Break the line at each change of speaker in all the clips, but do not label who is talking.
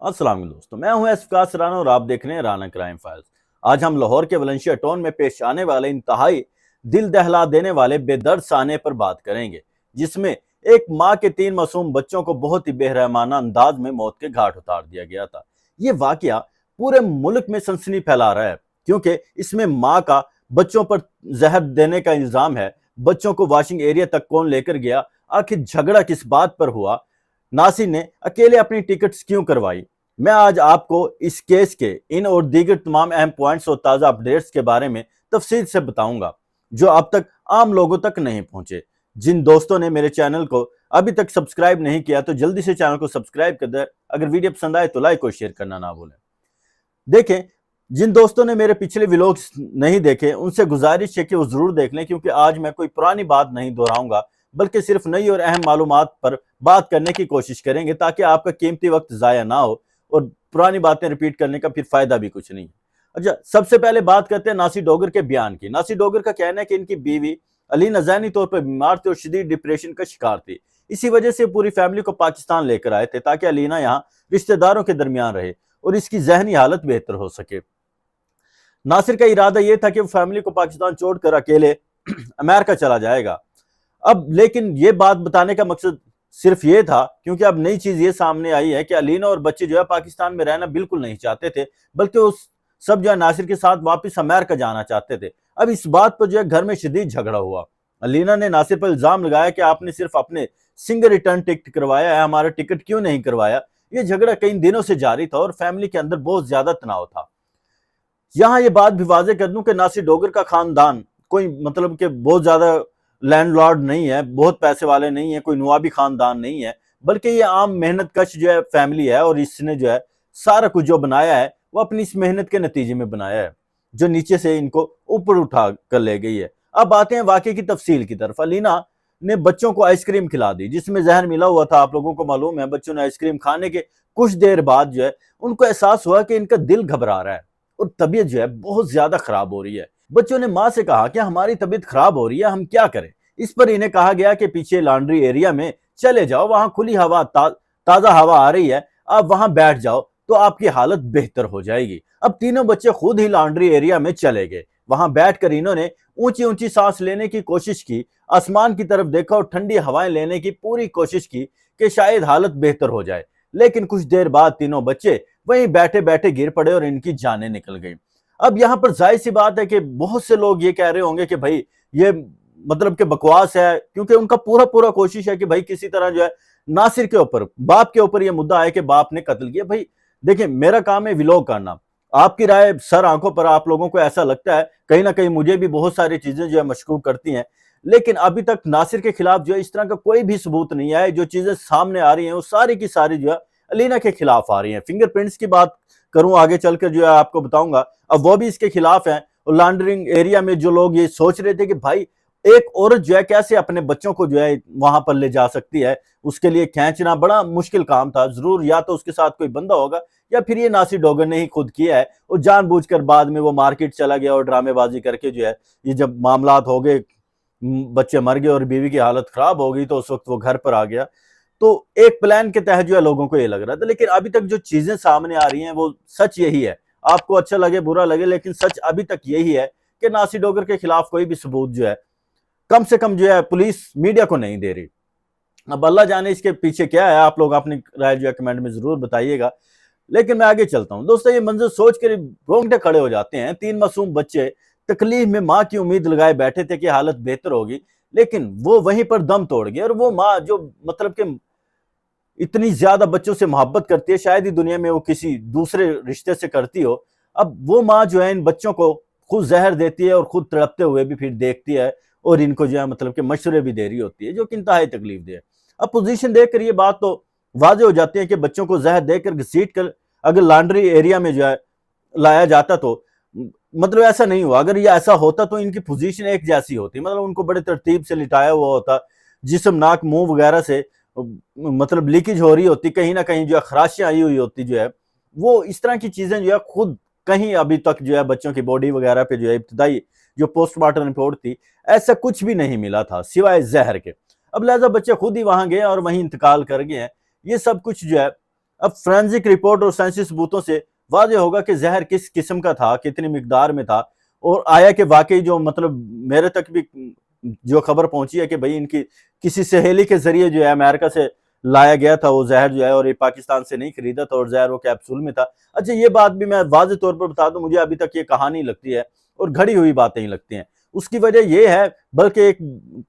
अस्सलाम वालेकुम दोस्तों, मैं हूं एसफकास राना और आप देख रहे हैं राना क्राइम फाइल्स। आज हम लाहौर के वलेंशिया टाउन में पेश आने वाले इंतहाई दिल दहला देने वाले बेदर्द साने पर बात करेंगे, जिसमें एक माँ के 3 मासूम बच्चों को बहुत ही बेरहमाना अंदाज में मौत के घाट उतार दिया गया था। ये वाकया पूरे मुल्क में सनसनी फैला रहा है, क्योंकि इसमें माँ का बच्चों पर जहर देने का इल्जाम है। बच्चों को वॉशिंग एरिया तक कौन लेकर गया, आखिर झगड़ा किस बात पर हुआ, नासिर ने अकेले अपनी टिकट्स क्यों करवाई। मैं आज आपको इस केस के इन और दीगर तमाम अहम पॉइंट्स और ताज़ा अपडेट्स के बारे में तफसील से बताऊंगा, जो अब तक आम लोगों तक नहीं पहुंचे। जिन दोस्तों ने मेरे चैनल को अभी तक सब्सक्राइब नहीं किया तो जल्दी से चैनल को सब्सक्राइब कर दें। अगर वीडियो पसंद आए तो लाइक और शेयर करना ना भूलें। देखें, जिन दोस्तों ने मेरे पिछले व्लॉग्स नहीं देखे उनसे गुजारिश है कि वो जरूर देख लें, क्योंकि आज मैं कोई पुरानी बात नहीं दोहराऊंगा, बल्कि सिर्फ नई और अहम मालूमात पर बात करने की कोशिश करेंगे, ताकि आपका कीमती वक्त ज़ाया ना हो और पुरानी बातें रिपीट करने का फिर फायदा भी कुछ नहीं। अच्छा, सबसे पहले बात करते हैं नासिर डोगर के बयान की। नासिर डोगर का कहना है कि इनकी बीवी अलीना ज़हनी तौर पर बीमार थी और शदीद डिप्रेशन का शिकार थी। इसी वजह से पूरी फैमिली को पाकिस्तान लेकर आए थे, ताकि अलीना यहाँ रिश्तेदारों के दरमियान रहे और इसकी जहनी हालत बेहतर हो सके। नासिर का इरादा यह था कि वो फैमिली को पाकिस्तान छोड़कर अकेले अमेरिका चला जाएगा। अब लेकिन ये बात बताने का मकसद सिर्फ ये था क्योंकि अब नई चीज ये सामने आई है कि अलीना और बच्चे जो है पाकिस्तान में रहना बिल्कुल नहीं चाहते थे, बल्कि वो सब जो है नासिर के साथ वापस अमेरिका जाना चाहते थे। अब इस बात पर जो है घर में शदीद झगड़ा हुआ। अलीना ने नासिर पर इल्जाम लगाया कि आपने सिर्फ अपने सिंगल रिटर्न टिकट करवाया है, हमारा टिकट क्यों नहीं करवाया। ये झगड़ा कई दिनों से जारी था और फैमिली के अंदर बहुत ज्यादा तनाव था। यहाँ ये बात भी वाजे कर दूं कि नासिर डोगर का खानदान कोई मतलब कि बहुत ज्यादा लैंडलॉर्ड नहीं है, बहुत पैसे वाले नहीं है, कोई नवाबी खानदान नहीं है, बल्कि ये आम मेहनत कश जो है फैमिली है और इसने जो है सारा कुछ जो बनाया है वो अपनी इस मेहनत के नतीजे में बनाया है, जो नीचे से इनको ऊपर उठा कर ले गई है। अब आते हैं वाकई की तफसील की तरफ। अलीना ने बच्चों को आइसक्रीम खिला दी जिसमें जहर मिला हुआ था। आप लोगों को मालूम है, बच्चों ने आइसक्रीम खाने के कुछ देर बाद जो है उनको एहसास हुआ कि इनका दिल घबरा रहा है और तबीयत जो है बहुत ज्यादा खराब हो रही है। बच्चों ने माँ से कहा कि हमारी तबीयत खराब हो रही है, हम क्या करें। इस पर इन्हें कहा गया कि पीछे लॉन्ड्री एरिया में चले जाओ, वहां खुली हवा ताजा हवा आ रही है, आप वहां बैठ जाओ तो आपकी हालत बेहतर हो जाएगी। अब तीनों बच्चे खुद ही लॉन्ड्री एरिया में चले गए। वहां बैठकर इन्होंने ऊंची ऊंची सांस लेने की कोशिश की, आसमान की तरफ देखा और ठंडी हवाएं लेने की पूरी कोशिश की कि शायद हालत बेहतर हो जाए। लेकिन कुछ देर बाद तीनों बच्चे वहीं बैठे बैठे गिर पड़े और इनकी जानें निकल गई। अब यहाँ पर जाहिर सी बात है कि बहुत से लोग ये कह रहे होंगे कि भाई ये मतलब कि बकवास है, क्योंकि उनका पूरा पूरा कोशिश है कि भाई किसी तरह जो है नासिर के ऊपर, बाप के ऊपर ये मुद्दा है कि बाप ने कत्ल किया। भाई देखिए, मेरा काम है व्लॉग करना, आपकी राय सर आंखों पर, आप लोगों को ऐसा लगता है, कहीं ना कहीं मुझे भी बहुत सारी चीजें जो है मशकूक करती हैं, लेकिन अभी तक नासिर के खिलाफ जो है इस तरह का कोई भी सबूत नहीं आया। जो चीजें सामने आ रही हैं वो सारी की सारी जो है अलीना के खिलाफ आ रही हैं। फिंगरप्रिंट्स की बात करूं आगे चलकर जो है आपको बताऊंगा, अब वो भी इसके खिलाफ हैं। और लॉन्ड्रिंग एरिया में जो लोग ये सोच रहे थे कि भाई एक औरत जो है कैसे अपने बच्चों को जो है वहां पर ले जा सकती है, उसके लिए खींचना बड़ा मुश्किल काम था। जरूर या तो उसके साथ कोई बंदा होगा या फिर ये नासिर डोगर ने ही खुद किया है और जानबूझकर बाद में वो मार्केट चला गया और ड्रामेबाजी करके जो है, ये जब मामलात हो गए, बच्चे मर गए और बीवी की हालत खराब हो गई, तो उस वक्त वो घर पर आ गया। तो एक प्लान के तहत जो है लोगों को ये लग रहा था, लेकिन अभी तक जो चीजें सामने आ रही हैं वो सच यही है। आपको अच्छा लगे बुरा लगे, लेकिन सच अभी तक यही है कि नासिर डोगर के खिलाफ कोई भी सबूत जो है कम से कम जो है पुलिस मीडिया को नहीं दे रही। अब अल्लाह जाने इसके पीछे क्या है, आप लोग अपनी राय जो है कमेंट में जरूर बताइएगा। लेकिन मैं आगे चलता हूं दोस्तों, ये मंजर सोच कर रोंगटे खड़े हो जाते हैं। 3 मासूम बच्चे तकलीफ में माँ की उम्मीद लगाए बैठे थे कि हालत बेहतर होगी, लेकिन वो वहीं पर दम तोड़ गए। और वो माँ जो मतलब कि इतनी ज्यादा बच्चों से मोहब्बत करती है, शायद ही दुनिया में वो किसी दूसरे रिश्ते से करती हो, अब वो माँ जो है इन बच्चों को खुद जहर देती है और खुद तड़पते हुए भी फिर देखती है और इनको जो है मतलब कि मशवरे भी दे रही होती है, जो कि इंतहाई तकलीफ दे। अब पोजीशन देखकर ये बात तो वाजे हो जाती है कि बच्चों को जहर देकर घसीट कर अगर लॉन्ड्री एरिया में जो है लाया जाता तो मतलब ऐसा नहीं हुआ। अगर ये ऐसा होता तो इनकी पोजीशन एक जैसी होती, मतलब उनको बड़े तरतीब से लिटाया हुआ होता, जिस्म नाक मुंह वगैरह से मतलब लीकेज हो रही होती, कहीं ना कहीं जो है खराशियां आई हुई होती, जो है वो इस तरह की चीजें जो है खुद कहीं अभी तक जो है बच्चों की बॉडी वगैरह पे जो है इब्तदाई जो पोस्टमार्टम रिपोर्ट थी ऐसा कुछ भी नहीं मिला था सिवाय जहर के। अब लिहाजा बच्चे खुद ही वहां गए और वहीं इंतकाल कर गए हैं। ये सब कुछ जो है اب فرینزک رپورٹ اور سائنسی ثبوتوں سے واضح ہوگا کہ زہر کس قسم کا تھا، کتنی مقدار میں تھا، اور آیا کہ واقعی جو مطلب میرے تک بھی جو خبر پہنچی ہے کہ بھئی ان کی کسی سہیلی کے ذریعے جو ہے امریکہ سے لایا گیا تھا وہ زہر جو ہے، اور یہ پاکستان سے نہیں خریدا تھا، اور زہر وہ کیپسول میں تھا۔ اچھا یہ بات بھی میں واضح طور پر بتا دوں، مجھے ابھی تک یہ کہانی لگتی ہے اور گھڑی ہوئی باتیں ہی لگتی ہیں۔ اس کی وجہ یہ ہے، بلکہ ایک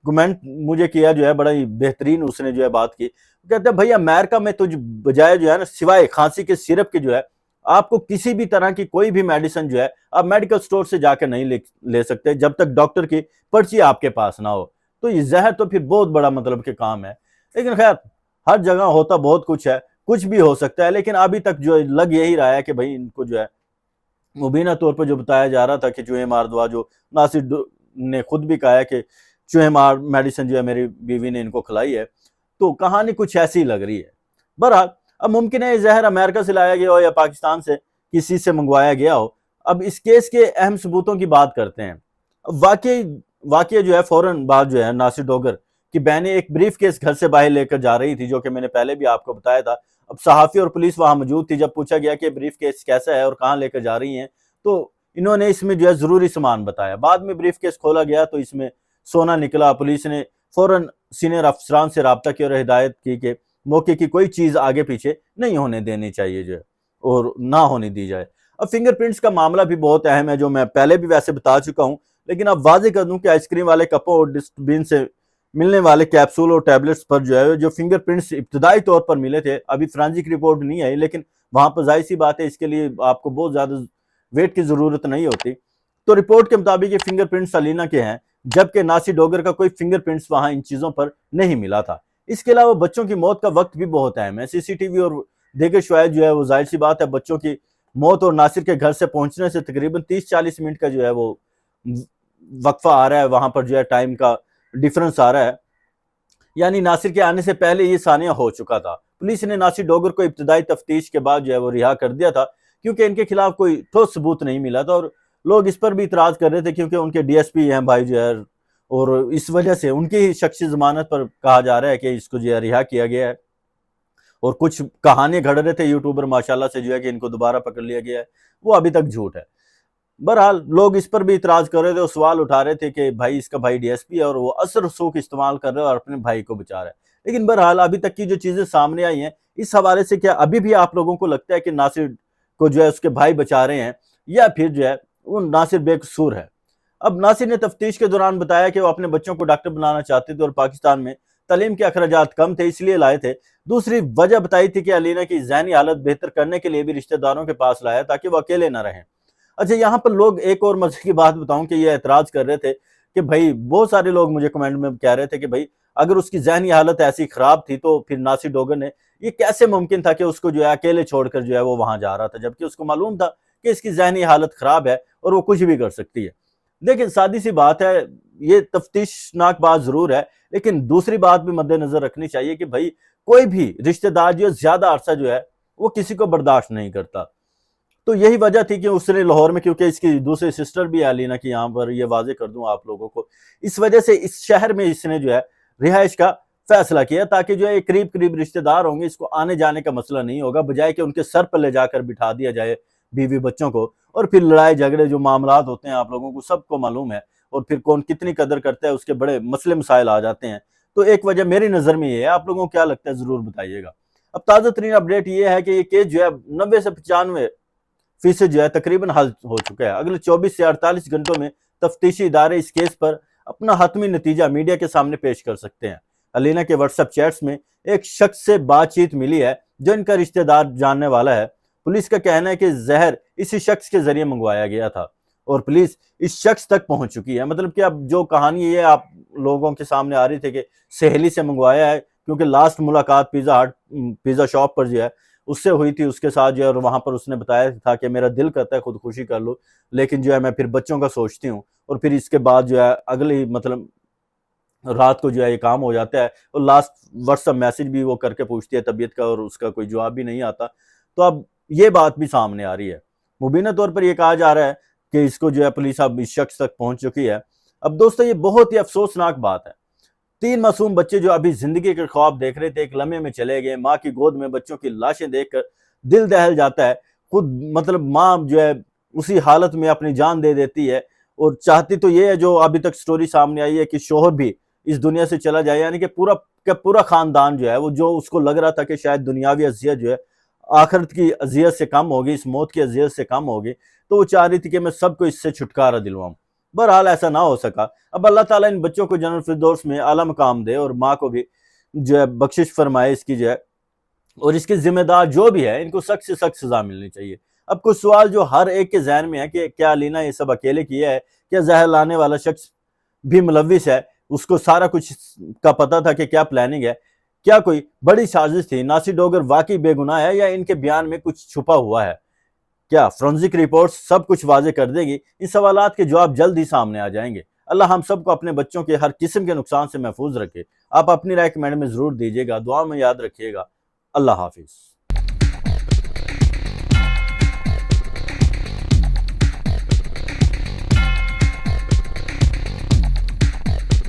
کمنٹ مجھے کیا جو ہے بڑا ہی بہترین اس نے جو ہے بات کی، کہتے ہیں بھئی امریکہ میں تو بجائے جو ہے نا سوائے کھانسی کے سیرپ کے جو ہے آپ کو کسی بھی طرح کی کوئی بھی میڈیسن جو ہے آپ میڈیکل سٹور سے جا کے نہیں لے سکتے جب تک ڈاکٹر کی پرچی آپ کے پاس نہ ہو۔ تو یہ زہر تو پھر بہت بڑا مطلب کہ کام ہے، لیکن خیر ہر جگہ ہوتا بہت کچھ ہے، کچھ بھی ہو سکتا ہے، لیکن ابھی تک جو لگ یہی رہا ہے کہ بھئی ان کو جو ہے مبینہ طور پر جو بتایا جا رہا تھا کہ چوہے مار دوا، جو ناصر نے خود بھی کہا ہے کہ چوہے مار میڈیسن جو ہے میری بیوی نے ان کو کھلائی ہے، تو کہانی کچھ ایسی لگ رہی ہے۔ بہرحال اب ممکن ہے یہ زہر امریکہ سے لایا گیا ہو یا پاکستان سے کسی سے منگوایا گیا ہو۔ اب اس کیس کے اہم ثبوتوں کی بات کرتے ہیں۔ واقعہ جو ہے فوراً بعد جو ہے ناصر ڈوگر کی بہنیں ایک بریف کیس گھر سے باہر لے کر جا رہی تھی، جو کہ میں نے پہلے بھی آپ کو بتایا تھا۔ اب صحافی اور پولیس وہاں موجود تھی، جب پوچھا گیا کہ بریف کیس کیسا ہے اور کہاں لے کر جا رہی ہیں، تو انہوں نے اس میں جو ہے ضروری سامان بتایا۔ بعد میں بریف کیس کھولا گیا تو اس میں سونا نکلا۔ پولیس نے فوراً سینئر افسران سے رابطہ کیا اور ہدایت کی کہ موقع کی کوئی چیز آگے پیچھے نہیں ہونے دینی چاہیے جو ہے، اور نہ ہونے دی جائے۔ اب فنگر پرنٹس کا معاملہ بھی بہت اہم ہے، جو میں پہلے بھی ویسے بتا چکا ہوں، لیکن اب واضح کر دوں کہ آئس کریم والے کپوں اور ڈسٹ بین سے ملنے والے کیپسول اور ٹیبلٹس پر جو ہے جو فنگر پرنٹس ابتدائی طور پر ملے تھے، ابھی فرانزک رپورٹ نہیں آئی، لیکن وہاں پر ظاہر سی بات ہے اس کے لیے آپ کو بہت زیادہ ویٹ کی ضرورت نہیں ہوتی۔ تو رپورٹ کے مطابق یہ فنگر پرنٹس علینا کے ہیں، جبکہ ناصر ڈوگر کا کوئی فنگر پرنٹس وہاں ان چیزوں پر نہیں ملا تھا۔ اس کے علاوہ بچوں کی موت کا وقت بھی بہت اہم ہے۔ سی سی ٹی وی اور دیگر شواہد جو ہے وہ ظاہر سی بات ہے بچوں کی موت اور ناصر کے گھر سے پہنچنے سے تقریباً 30-40 منٹ کا جو ہے وہ وقفہ آ رہا ہے، وہاں پر جو ہے ٹائم کا ڈیفرنس آ رہا ہے، یعنی ناصر کے آنے سے پہلے یہ ثانیہ ہو چکا تھا۔ پولیس نے ناصر ڈوگر کو ابتدائی تفتیش کے بعد جو ہے وہ رہا کر دیا تھا، کیونکہ ان کے خلاف کوئی ٹھوس ثبوت نہیں ملا تھا، اور لوگ اس پر بھی اعتراض کر رہے تھے کیونکہ ان کے ڈی ایس پی ہیں بھائی جو ہے، اور اس وجہ سے ان کی شخصی ضمانت پر کہا جا رہا ہے کہ اس کو جو ہے رہا کیا گیا ہے، اور کچھ کہانیاں گھڑ رہے تھے یوٹیوبر ماشاءاللہ سے جو ہے کہ ان کو دوبارہ پکڑ لیا گیا ہے، وہ ابھی تک جھوٹ ہے۔ بہرحال لوگ اس پر بھی اعتراض کر رہے تھے اور سوال اٹھا رہے تھے کہ بھائی اس کا بھائی ڈی ایس پی ہے اور وہ اثر رسوخ استعمال کر رہا ہے اور اپنے بھائی کو بچا رہا ہے۔ لیکن بہرحال ابھی تک کی جو چیزیں سامنے آئی ہیں اس حوالے سے، کیا ابھی بھی آپ لوگوں کو لگتا ہے کہ ناصر کو جو ہے اس کے بھائی بچا رہے ہیں، یا پھر جو ہے وہ ناصر بے قصور ہے؟ اب ناصر نے تفتیش کے دوران بتایا کہ وہ اپنے بچوں کو ڈاکٹر بنانا چاہتے تھے اور پاکستان میں تعلیم کے اخراجات کم تھے اس لیے لائے تھے۔ دوسری وجہ بتائی تھی کہ علینا کی ذہنی حالت بہتر کرنے کے لیے بھی رشتہ داروں کے پاس لایا تاکہ وہ اکیلے نہ رہیں۔ اچھا یہاں پر لوگ ایک اور مزے کی بات بتاؤں کہ یہ اعتراض کر رہے تھے کہ بھائی بہت سارے لوگ مجھے کمنٹ میں کہہ رہے تھے کہ بھائی اگر اس کی ذہنی حالت ایسی خراب تھی تو پھر ناصر ڈوگر نے یہ کیسے ممکن تھا کہ اس کو جو ہے اکیلے چھوڑ کر جو ہے وہ وہاں جا رہا تھا، جبکہ اس کو معلوم تھا کہ اس کی ذہنی حالت خراب ہے اور وہ کچھ بھی کر سکتی ہے۔ لیکن سادی سی بات ہے، یہ تفتیشناک بات ضرور ہے، لیکن دوسری بات بھی مد نظر رکھنی چاہیے کہ بھائی کوئی بھی رشتہ دار جو زیادہ عرصہ جو ہے وہ کسی کو برداشت نہیں کرتا۔ تو یہی وجہ تھی کہ اس نے لاہور میں، کیونکہ اس کی دوسری سسٹر بھی ہے علینا کی، یہاں پر یہ واضح کر دوں آپ لوگوں کو، اس وجہ سے اس شہر میں اس نے جو ہے رہائش کا فیصلہ کیا تاکہ جو ہے قریب رشتہ دار ہوں گے، اس کو آنے جانے کا مسئلہ نہیں ہوگا، بجائے کہ ان کے سر پر لے جا کر بٹھا دیا جائے بیوی بچوں کو، اور پھر لڑائی جھگڑے جو معاملات ہوتے ہیں آپ لوگوں کو سب کو معلوم ہے، اور پھر کون کتنی قدر کرتا ہے اس کے بڑے مسئلے مسائل آ جاتے ہیں۔ تو ایک وجہ میری نظر میں یہ ہے، آپ لوگوں کو کیا لگتا ہے ضرور بتائیے گا۔ اب تازہ ترین اپڈیٹ یہ ہے کہ یہ کیس جو ہے 90 سے 95% جو ہے تقریباً حل ہو چکا ہے۔ اگلے 24 سے 48 گھنٹوں میں تفتیشی ادارے اس کیس پر اپنا حتمی نتیجہ میڈیا کے سامنے پیش کر سکتے ہیں۔ علینا کے واٹس ایپ چیٹس میں ایک شخص سے بات چیت ملی ہے جو ان کا رشتہ دار جاننے والا ہے۔ پولیس کا کہنا ہے کہ زہر اسی شخص کے ذریعے منگوایا گیا تھا اور پولیس اس شخص تک پہنچ چکی ہے۔ مطلب کہ اب جو کہانی یہ آپ لوگوں کے سامنے آ رہی تھی کہ سہیلی سے منگوایا ہے، کیونکہ لاسٹ ملاقات پیزا شاپ پر جو ہے اس سے ہوئی تھی اس کے ساتھ جو ہے، اور وہاں پر اس نے بتایا تھا کہ میرا دل کرتا ہے خودکشی کر لو، لیکن جو ہے میں پھر بچوں کا سوچتی ہوں، اور پھر اس کے بعد جو ہے اگلی مطلب رات کو جو ہے یہ کام ہو جاتا ہے، اور لاسٹ واٹس ایپ میسج بھی وہ کر کے پوچھتی ہے طبیعت کا، اور اس کا کوئی جواب بھی نہیں آتا۔ تو اب یہ بات بھی سامنے آ رہی ہے، مبینہ طور پر یہ کہا جا رہا ہے کہ اس کو جو ہے پولیس اب اس شخص تک پہنچ چکی ہے۔ اب دوستو یہ بہت ہی افسوسناک بات ہے 3 मासूम बच्चे जो अभी जिंदगी के ख्वाब देख रहे थे एक लम्हे में चले गए। माँ की गोद में बच्चों की लाशें देखकर दिल दहल जाता है। खुद मतलब माँ जो है उसी हालत में अपनी जान दे देती है, और चाहती तो ये है जो अभी तक स्टोरी सामने आई है कि शोहर भी इस दुनिया से चला जाए, यानी कि पूरा खानदान जो है वो, जो उसको लग रहा था कि शायद दुनियावी अजियत जो है आखिरत की अजियत से कम होगी, इस मौत की अजियत से कम होगी, तो वो चाह रही थी कि मैं सबको इससे छुटकारा दिलवाऊं। बहरहाल ऐसा ना हो सका। अब अल्लाह ताला इन बच्चों को जन्नत फिरदौस में आला मकाम दे, और माँ को भी जो है बख्शिश फरमाए इसकी जो है, और इसके जिम्मेदार जो भी है इनको सख्त से सख्त सजा मिलनी चाहिए। अब कुछ सवाल जो हर एक के जहन में है कि क्या अलीना ये सब अकेले किया है, क्या जहर लाने वाला शख्स भी मुलविस है, उसको सारा कुछ का पता था कि क्या प्लानिंग है, क्या कोई बड़ी साजिश थी, नासिर डोगर वाकई बेगुनाह है या इनके बयान में कुछ छुपा हुआ है, क्या फोरेंसिक रिपोर्ट सब कुछ वाजे कर देगी? इन सवालात के जवाब जल्द ही सामने आ जाएंगे। अल्लाह हम सबको अपने बच्चों के हर किस्म के नुकसान से महफूज रखे। आप अपनी राय कमेंट में जरूर दीजिएगा, दुआ में याद रखिएगा। अल्लाह हाफिज।